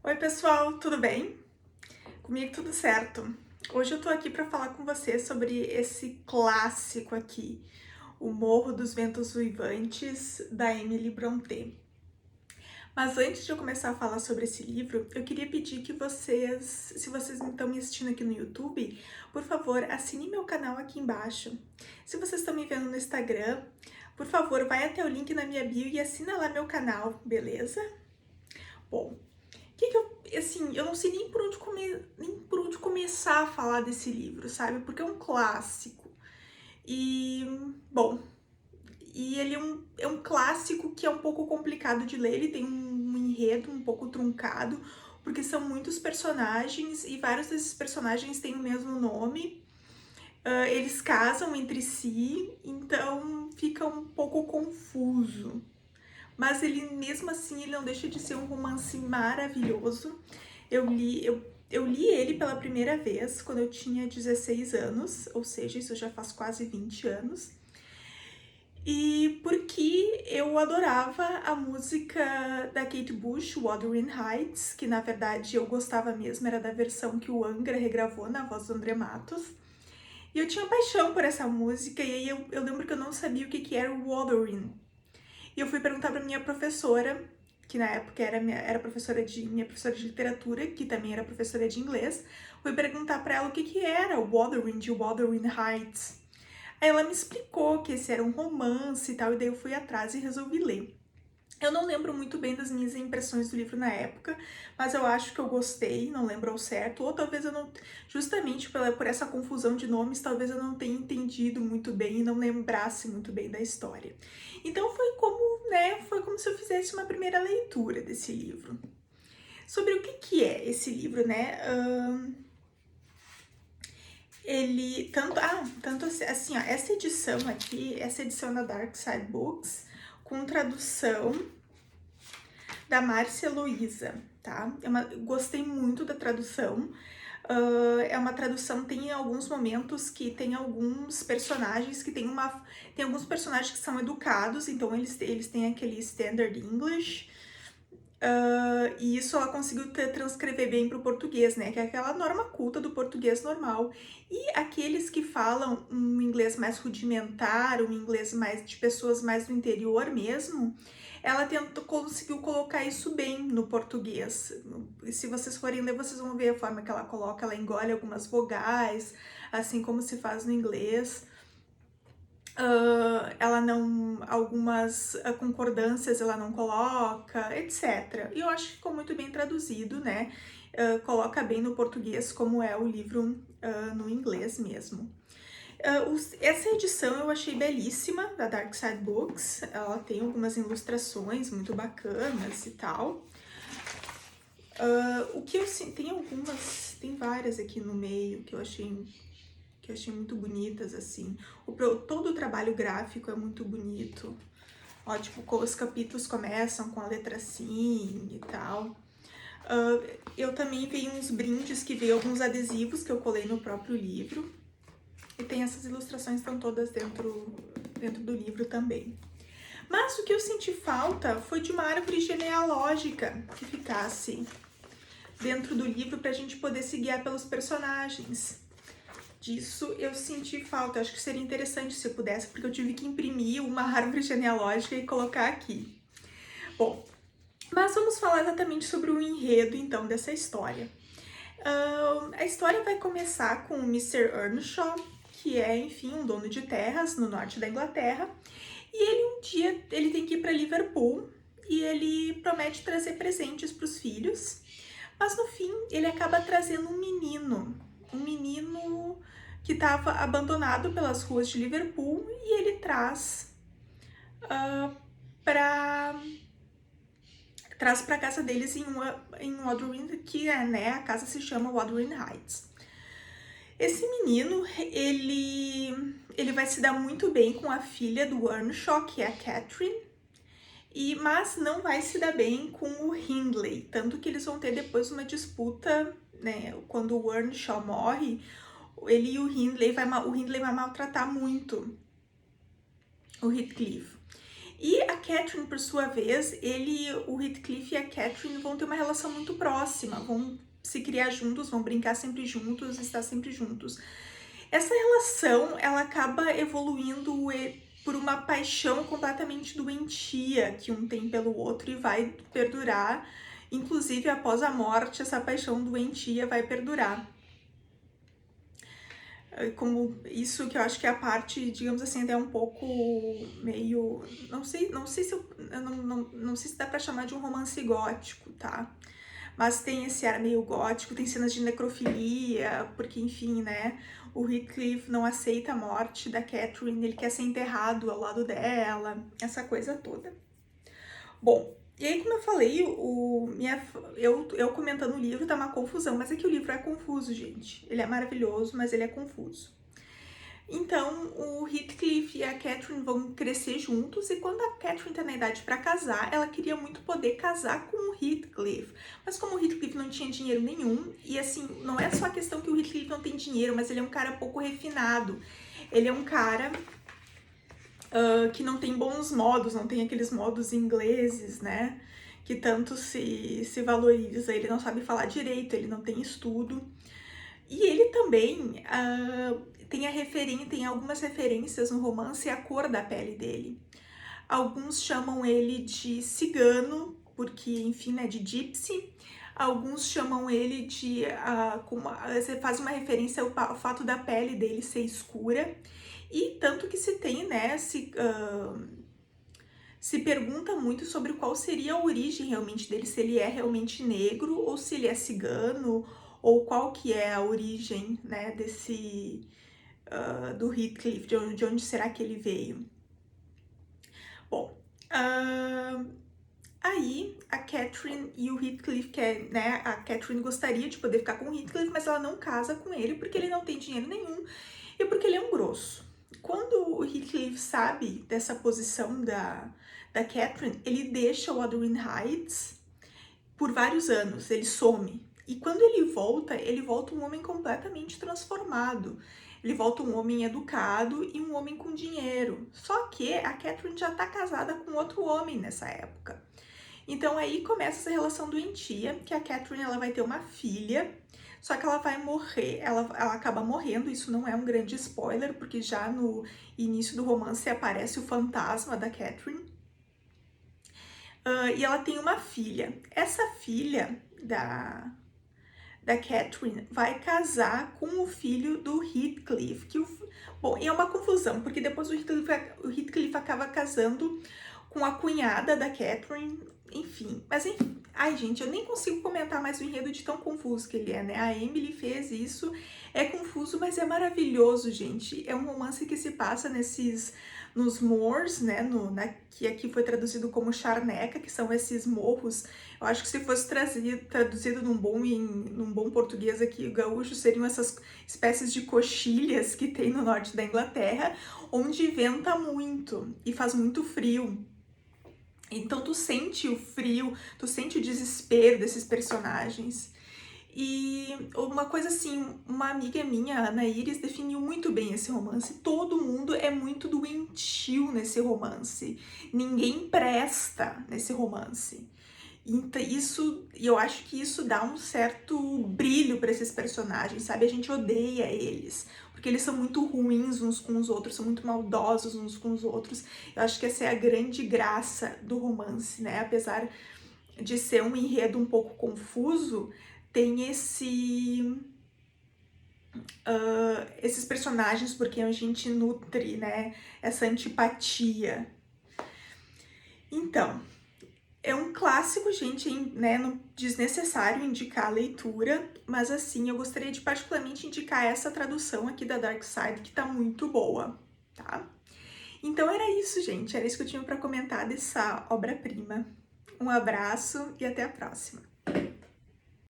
Oi pessoal, tudo bem? Comigo tudo certo. Hoje eu tô aqui para falar com você sobre esse clássico aqui, O Morro dos Ventos Uivantes, da Emily Brontë. Mas antes de eu começar a falar sobre esse livro, eu queria pedir que vocês, se vocês estão me assistindo aqui no YouTube, por favor, assine meu canal aqui embaixo. Se vocês estão me vendo no Instagram, por favor, vai até o link na minha bio e assina lá meu canal, beleza? Bom, assim, eu não sei nem por onde começar a falar desse livro, sabe? Porque é um clássico. E, bom, ele é um clássico que é um pouco complicado de ler, ele tem um enredo um pouco truncado, porque são muitos personagens e vários desses personagens têm o mesmo nome. Eles casam entre si, então fica um pouco confuso. Mas ele, mesmo assim, ele não deixa de ser um romance maravilhoso. Eu li ele pela primeira vez quando eu tinha 16 anos, ou seja, isso já faz quase 20 anos. E porque eu adorava a música da Kate Bush, Wuthering Heights, que na verdade eu gostava mesmo, era da versão que o Angra regravou na voz do André Matos. E eu tinha paixão por essa música, e aí eu lembro que eu não sabia o que era o Wuthering. E eu fui perguntar pra minha professora, que na época era minha professora de literatura, que também era professora de inglês. Fui perguntar pra ela o que era o Wuthering de Wuthering Heights. Aí ela me explicou que esse era um romance e tal, e daí eu fui atrás e resolvi ler. Eu não lembro muito bem das minhas impressões do livro na época, mas eu acho que eu gostei, não lembro ao certo, ou talvez eu não, justamente por essa confusão de nomes, talvez eu não tenha entendido muito bem e não lembrasse muito bem da história. Então foi como se eu fizesse uma primeira leitura desse livro. Sobre o que é esse livro, né? Ele, tanto assim, ó, essa edição da Dark Side Books, com tradução da Márcia Luiza, tá? Gostei muito da tradução. É uma tradução, tem alguns momentos que tem alguns personagens que tem alguns personagens que são educados, então eles têm aquele standard English, e isso ela conseguiu transcrever bem para o português, né? Que é aquela norma culta do português normal. E aqueles que falam um inglês mais rudimentar, um inglês mais de pessoas mais do interior mesmo, ela conseguiu colocar isso bem no português. E se vocês forem ler, vocês vão ver a forma que ela coloca, ela engole algumas vogais, assim como se faz no inglês. Ela não, algumas concordâncias ela não coloca, etc. E eu acho que ficou muito bem traduzido, né? Coloca bem no português como é o livro no inglês mesmo. Essa edição eu achei belíssima, da Dark Side Books. Ela tem algumas ilustrações muito bacanas e tal. O que eu tem várias aqui no meio que eu achei muito bonitas, assim. Todo o trabalho gráfico é muito bonito. Ó, tipo, os capítulos começam com a letra sim e tal. Eu também vi uns brindes que veio alguns adesivos que eu colei no próprio livro. E tem essas ilustrações, estão todas dentro do livro também. Mas o que eu senti falta foi de uma árvore genealógica que ficasse dentro do livro para a gente poder se guiar pelos personagens. Disso eu senti falta, eu acho que seria interessante se eu pudesse, porque eu tive que imprimir uma árvore genealógica e colocar aqui. Bom, mas vamos falar exatamente sobre o enredo, então, dessa história. A história vai começar com o Mr. Earnshaw, que é, enfim, um dono de terras no norte da Inglaterra, e um dia ele tem que ir para Liverpool e ele promete trazer presentes para os filhos, mas no fim ele acaba trazendo um menino que estava abandonado pelas ruas de Liverpool, e ele traz para casa deles em Wuthering, que é, né, a casa se chama Wuthering Heights. Esse menino, ele vai se dar muito bem com a filha do Earnshaw, que é a Catherine, mas não vai se dar bem com o Hindley, tanto que eles vão ter depois uma disputa, né, quando o Earnshaw morre, o Hindley vai maltratar muito o Heathcliff. E a Catherine, por sua vez, o Heathcliff e a Catherine vão ter uma relação muito próxima, vão se criar juntos, vão brincar sempre juntos, estar sempre juntos. Essa relação, ela acaba evoluindo por uma paixão completamente doentia que um tem pelo outro e vai perdurar, inclusive após a morte, essa paixão doentia vai perdurar. Como isso que eu acho que é a parte, digamos assim, até um pouco meio, não sei se não sei se dá pra chamar de um romance gótico, tá? Mas tem esse ar meio gótico, tem cenas de necrofilia, porque enfim, né, o Heathcliff não aceita a morte da Catherine, ele quer ser enterrado ao lado dela, essa coisa toda. Bom, e aí, como eu falei, eu comentando o livro tá uma confusão, mas é que o livro é confuso, gente. Ele é maravilhoso, mas ele é confuso. Então, o Heathcliff e a Catherine vão crescer juntos, e quando a Catherine tá na idade para casar, ela queria muito poder casar com o Heathcliff. Mas como o Heathcliff não tinha dinheiro nenhum, e assim, não é só a questão que o Heathcliff não tem dinheiro, mas ele é um cara pouco refinado. Ele é um cara que não tem bons modos, não tem aqueles modos ingleses, né? Que tanto se valoriza. Ele não sabe falar direito, ele não tem estudo. E ele também tem algumas referências no romance à cor da pele dele. Alguns chamam ele de cigano, porque, enfim, né, de gypsy. Alguns chamam ele de... você faz uma referência ao fato da pele dele ser escura. E tanto que se tem, né, se pergunta muito sobre qual seria a origem realmente dele, se ele é realmente negro ou se ele é cigano, ou qual que é a origem, né, do Heathcliff, de onde será que ele veio. Bom, aí a Catherine e o Heathcliff, né, a Catherine gostaria de poder ficar com o Heathcliff, mas ela não casa com ele porque ele não tem dinheiro nenhum e porque ele é um grosso. Quando o Heathcliff sabe dessa posição da Catherine, ele deixa o Wuthering Heights por vários anos, ele some. E quando ele volta um homem completamente transformado. Ele volta um homem educado e um homem com dinheiro. Só que a Catherine já tá casada com outro homem nessa época. Então aí começa essa relação doentia, que a Catherine ela vai ter uma filha, só que ela vai morrer, ela acaba morrendo, isso não é um grande spoiler, porque já no início do romance aparece o fantasma da Catherine. E ela tem uma filha. Essa filha da Catherine vai casar com o filho do Heathcliff. Bom, e é uma confusão, porque depois o Heathcliff acaba casando com a cunhada da Catherine, enfim. Mas enfim, ai gente, eu nem consigo comentar mais o enredo de tão confuso que ele é, né? A Emily fez isso, é confuso, mas é maravilhoso, gente. É um romance que se passa nos moors, né, que aqui foi traduzido como charneca, que são esses morros. Eu acho que se fosse traduzido num bom português aqui, gaúcho, seriam essas espécies de coxilhas que tem no norte da Inglaterra, onde venta muito e faz muito frio. Então tu sente o frio, tu sente o desespero desses personagens. E uma coisa assim, uma amiga minha, a Ana Iris, definiu muito bem esse romance. Todo mundo é muito doentio nesse romance. Ninguém presta nesse romance. Então, eu acho que isso dá um certo brilho para esses personagens, sabe? A gente odeia eles, porque eles são muito ruins uns com os outros, são muito maldosos uns com os outros. Eu acho que essa é a grande graça do romance, né? Apesar de ser um enredo um pouco confuso, tem esses personagens por quem a gente nutre, né, essa antipatia. Então, é um clássico, gente, né, não desnecessário indicar a leitura, mas assim, eu gostaria de particularmente indicar essa tradução aqui da Dark Side, que tá muito boa, tá? Então era isso, gente, era isso que eu tinha para comentar dessa obra-prima. Um abraço e até a próxima!